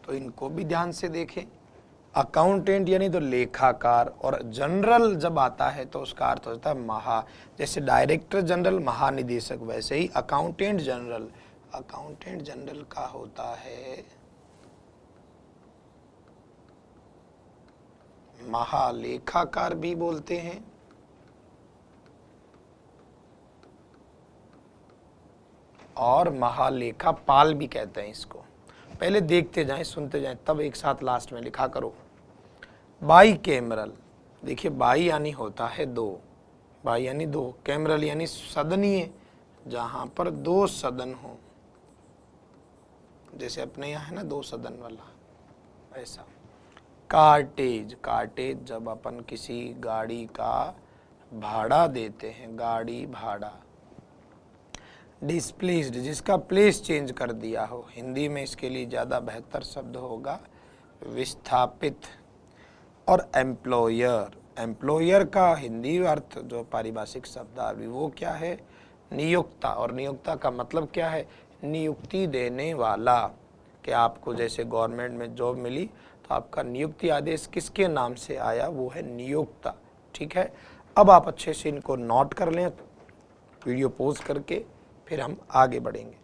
तो इनको भी ध्यान से देखें। अकाउंटेंट यानी तो लेखाकार, और जनरल जब आता है तो उसका अर्थ होता है महा, जैसे डायरेक्टर जनरल महानिदेशक, वैसे ही अकाउंटेंट जनरल, अकाउंटेंट जनरल का होता है महालेखाकार भी बोलते हैं, और महालेखापाल भी कहते हैं इसको। पहले देखते जाएं, सुनते जाएं, तब एक साथ लास्ट में लिखा करो। बाई कैमरल, देखिए बाई यानी होता है दो, बाई यानी दो, कैमरल यानी सदनीय, जहां पर दो सदन हो, जैसे अपने यहाँ है ना दो सदन वाला, ऐसा। कार्टेज, कार्टेज जब अपन किसी गाड़ी का भाड़ा देते हैं, गाड़ी भाड़ा। डिस्प्लेस्ड, जिसका प्लेस चेंज कर दिया हो, हिंदी में इसके लिए ज़्यादा बेहतर शब्द होगा विस्थापित। और एम्प्लॉयर, एम्प्लॉयर का हिंदी अर्थ जो पारिभाषिक शब्दावली वो क्या है, नियोक्ता। और नियोक्ता का मतलब क्या है, नियुक्ति देने वाला। कि आपको जैसे गवर्नमेंट में जॉब मिली तो आपका नियुक्ति आदेश किसके नाम से आया, वो है नियोक्ता। ठीक है, अब आप अच्छे से इनको नोट कर लें, वीडियो पॉज करके फिर हम आगे बढ़ेंगे।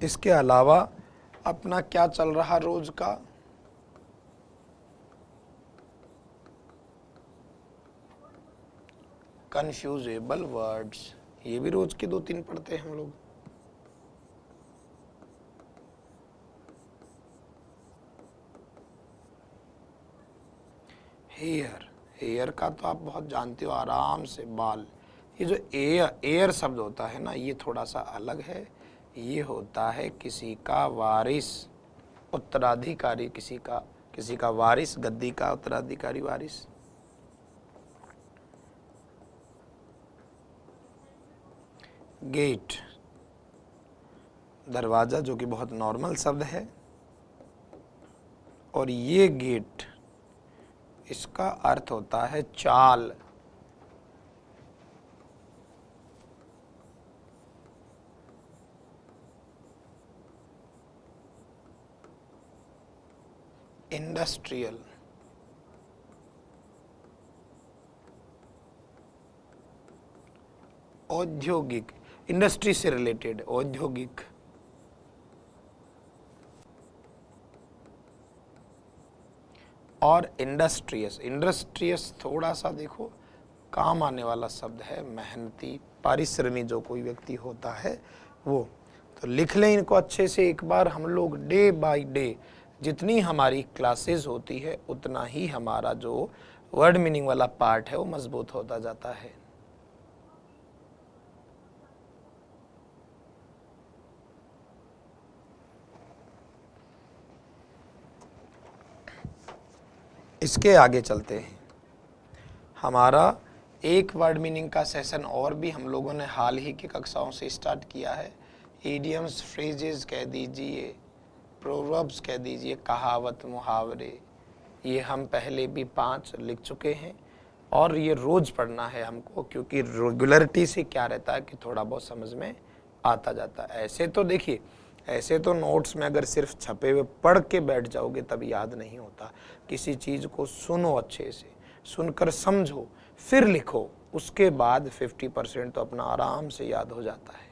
इसके अलावा अपना क्या चल रहा रोज का, कन्फ्यूजेबल वर्ड्स, ये भी रोज के 2-3 पढ़ते हैं हम लोग। हेयर, हेयर का तो आप बहुत जानते हो, आराम से बाल। ये जो एयर, एयर शब्द होता है ना, ये थोड़ा सा अलग है। ये होता है किसी का वारिस, उत्तराधिकारी, किसी का वारिस, गद्दी का उत्तराधिकारी वारिस। गेट, दरवाजा, जो कि बहुत नॉर्मल शब्द है। और ये गेट, इसका अर्थ होता है चाल। इंडस्ट्रियल, औद्योगिक, इंडस्ट्री से रिलेटेड, औद्योगिक। और इंडस्ट्रियस, इंडस्ट्रियस थोड़ा सा देखो काम आने वाला शब्द है, मेहनती, परिश्रमी जो कोई व्यक्ति होता है वो। तो लिख लें इनको अच्छे से एक बार। हम लोग डे बाय डे जितनी हमारी क्लासेस होती है उतना ही हमारा जो वर्ड मीनिंग वाला पार्ट है वो मजबूत होता जाता है। इसके आगे चलते हैं। हमारा एक वर्ड मीनिंग का सेशन और भी हम लोगों ने हाल ही की कक्षाओं से स्टार्ट किया है। इडियम्स, फ्रेजेस कह दीजिए, प्रोवर्ब्स कह दीजिए, कहावत, मुहावरे, ये हम पहले भी 5 लिख चुके हैं। और ये रोज़ पढ़ना है हमको, क्योंकि रेगुलरिटी से क्या रहता है कि थोड़ा बहुत समझ में आता जाता है। ऐसे तो देखिए, ऐसे तो नोट्स में अगर सिर्फ छपे हुए पढ़ के बैठ जाओगे तब याद नहीं होता। किसी चीज़ को सुनो, अच्छे से सुनकर समझो, फिर लिखो, उसके बाद 50% तो अपना आराम से याद हो जाता है।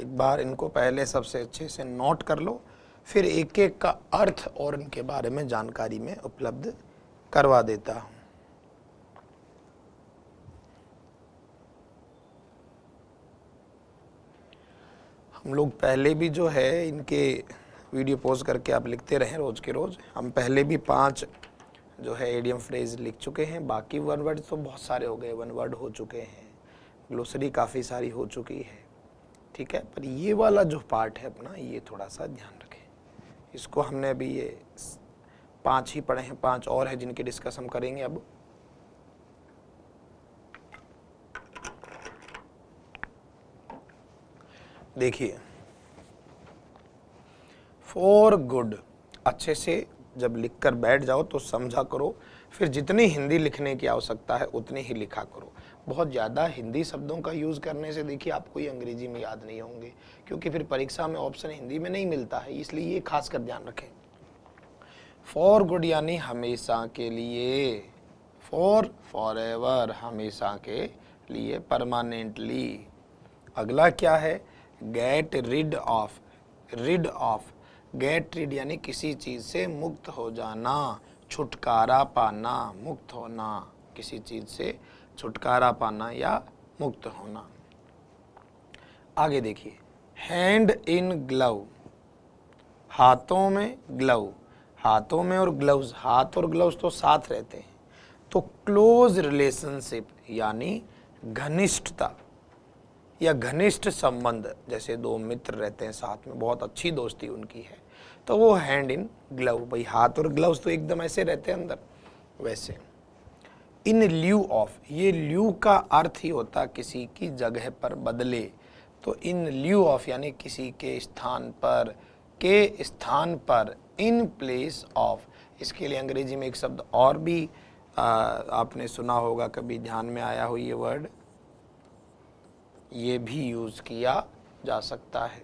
एक बार इनको पहले सबसे अच्छे से नोट कर लो, फिर एक एक का अर्थ और इनके बारे में जानकारी में उपलब्ध करवा देता हूं। हम लोग पहले भी जो है इनके वीडियो पोस्ट करके आप लिखते रहें रोज के रोज। हम पहले भी 5 जो है एडियम फ्रेज लिख चुके हैं। बाकी वन वर्ड तो बहुत सारे हो गए, वन वर्ड हो चुके हैं, ग्लोसरी काफ़ी सारी हो चुकी है, ठीक है। पर ये वाला जो पार्ट है अपना, ये थोड़ा सा ध्यान रखें। इसको हमने अभी ये 5 ही पढ़े हैं, 5 और है जिनकी डिस्कस हम करेंगे अब। देखिए, फॉर गुड अच्छे से जब लिखकर बैठ जाओ तो समझा करो, फिर जितनी हिंदी लिखने की आवश्यकता है उतनी ही लिखा करो। बहुत ज़्यादा हिंदी शब्दों का यूज़ करने से देखिए आपको ये अंग्रेजी में याद नहीं होंगे, क्योंकि फिर परीक्षा में ऑप्शन हिंदी में नहीं मिलता है, इसलिए ये खास कर ध्यान रखें। फॉर गुड यानी हमेशा के लिए, फॉर एवर हमेशा के लिए, परमानेंटली। अगला क्या है? Get rid of, get rid यानी किसी चीज से मुक्त हो जाना, छुटकारा पाना, मुक्त होना, किसी चीज से छुटकारा पाना या मुक्त होना। आगे देखिए, हैंड इन ग्लव, हाथों में ग्लव, हाथों में और ग्लव्स, हाथ और ग्लव्स तो साथ रहते हैं, तो क्लोज रिलेशनशिप यानी घनिष्ठता या घनिष्ठ संबंध, जैसे 2 मित्र रहते हैं साथ में, बहुत अच्छी दोस्ती उनकी है, तो वो हैंड इन ग्लव, भाई हाथ और ग्लव्स तो एकदम ऐसे रहते हैं अंदर, वैसे। इन ल्यू ऑफ, ये ल्यू का अर्थ ही होता किसी की जगह पर बदले, तो इन ल्यू ऑफ यानी किसी के स्थान पर, के स्थान पर, इन प्लेस ऑफ। इसके लिए अंग्रेजी में एक शब्द और भी आपने सुना होगा, कभी ध्यान में आया हो ये वर्ड, ये भी यूज किया जा सकता है।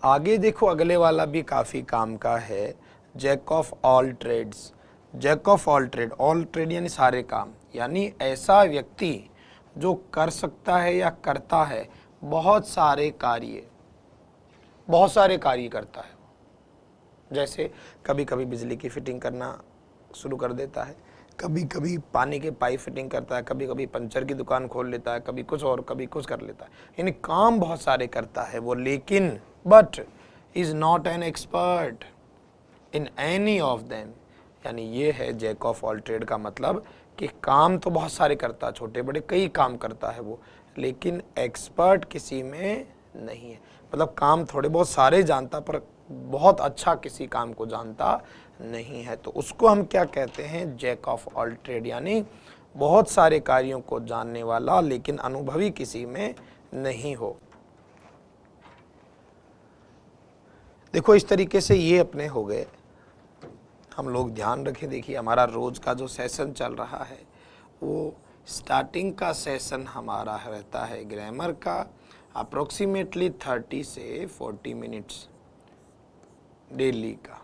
आगे देखो, अगले वाला भी काफी काम का है, jack of all trades, jack of all trade यानी सारे काम, यानी ऐसा व्यक्ति जो कर सकता है या करता है बहुत सारे कार्य करता है। जैसे कभी कभी बिजली की फिटिंग करना शुरू कर देता है, कभी कभी पानी के पाइप फिटिंग करता है, कभी कभी पंचर की दुकान खोल लेता है, कभी कुछ और कभी कुछ कर लेता है, यानी काम बहुत सारे करता है वो, लेकिन but is not an expert in any of them, यानी ये है जैक ऑफ ऑल ट्रेड का मतलब कि काम तो बहुत सारे करता है, छोटे बड़े कई काम करता है वो, लेकिन एक्सपर्ट किसी में नहीं है। मतलब काम थोड़े बहुत सारे जानता पर बहुत अच्छा किसी काम को जानता नहीं है, तो उसको हम क्या कहते हैं? जैक ऑफ ऑल ट्रेड, यानी बहुत सारे कार्यों को जानने वाला लेकिन अनुभवी किसी में नहीं हो। देखो इस तरीके से ये अपने हो गए। हम लोग ध्यान रखें, देखिए हमारा रोज का जो सेशन चल रहा है वो स्टार्टिंग का सेशन हमारा रहता है ग्रामर का अप्रोक्सीमेटली 30 से 40 मिनट्स डेली का,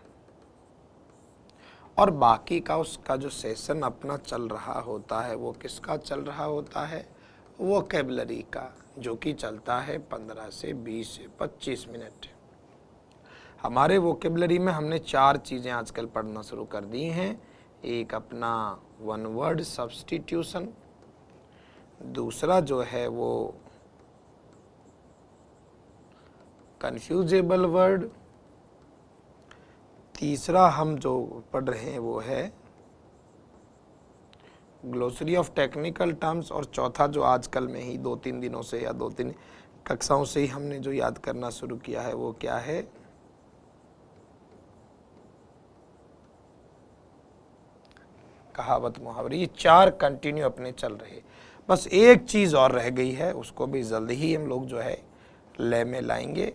और बाकी का उसका जो सेशन अपना चल रहा होता है वो किसका चल रहा होता है? वोकैबुलरी का, जो कि चलता है 15 से 20 से 25 मिनट। हमारे वोकैबुलरी में हमने 4 चीज़ें आजकल पढ़ना शुरू कर दी हैं। एक अपना वन वर्ड सब्स्टिट्यूशन, दूसरा जो है वो कन्फ्यूजेबल वर्ड, तीसरा हम जो पढ़ रहे हैं वो है ग्लोसरी ऑफ टेक्निकल टर्म्स, और चौथा जो आजकल में ही 2-3 दिनों से या 2-3 कक्षाओं से ही हमने जो याद करना शुरू किया है वो क्या है? कहावत मुहावरे। ये 4 कंटिन्यू अपने चल रहे। बस एक चीज़ और रह गई है, उसको भी जल्दी ही हम लोग जो है ले में लाएंगे,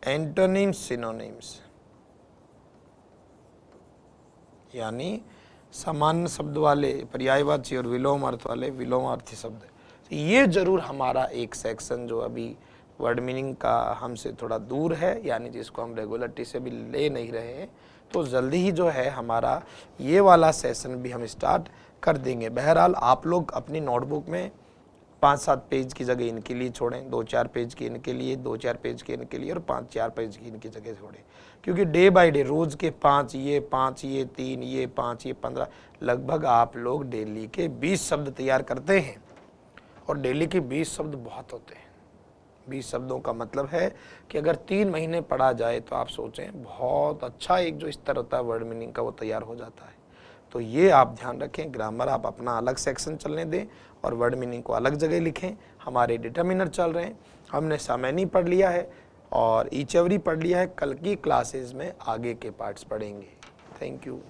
एंटोनिम्स सिनोनिम्स, यानी सामान्य शब्द वाले, पर्यायवाची और विलोम अर्थ वाले विलोमार्थी शब्द। तो ये जरूर हमारा एक सेक्शन जो अभी वर्ड मीनिंग का हमसे थोड़ा दूर है, यानी जिसको हम रेगुलरिटी से भी ले नहीं रहे हैं, तो जल्दी ही जो है हमारा ये वाला सेशन भी हम स्टार्ट कर देंगे। बहरहाल आप लोग अपनी नोटबुक में 5-7 पेज की जगह इनके लिए छोड़ें, 2-4 पेज की इनके लिए, 2-4 पेज की इनके लिए और 5-4 पेज की इनकी जगह छोड़ें। क्योंकि डे बाय डे रोज़ के 5 ये 3 ये 5 ये 15 लगभग आप लोग डेली के 20 शब्द तैयार करते हैं और डेली के 20 शब्द बहुत होते हैं। 20 शब्दों का मतलब है कि अगर 3 महीने पढ़ा जाए तो आप सोचें बहुत अच्छा एक जो स्तर होता है वर्ड मीनिंग का वो तैयार हो जाता है। तो ये आप ध्यान रखें, ग्रामर आप अपना अलग सेक्शन चलने दें और वर्ड मीनिंग को अलग जगह लिखें। हमारे डिटर्मिनर चल रहे हैं, हमने सामान्य पढ़ लिया है और ईच एवरी पढ़ लिया है। कल की क्लासेस में आगे के पार्ट्स पढ़ेंगे। Thank you.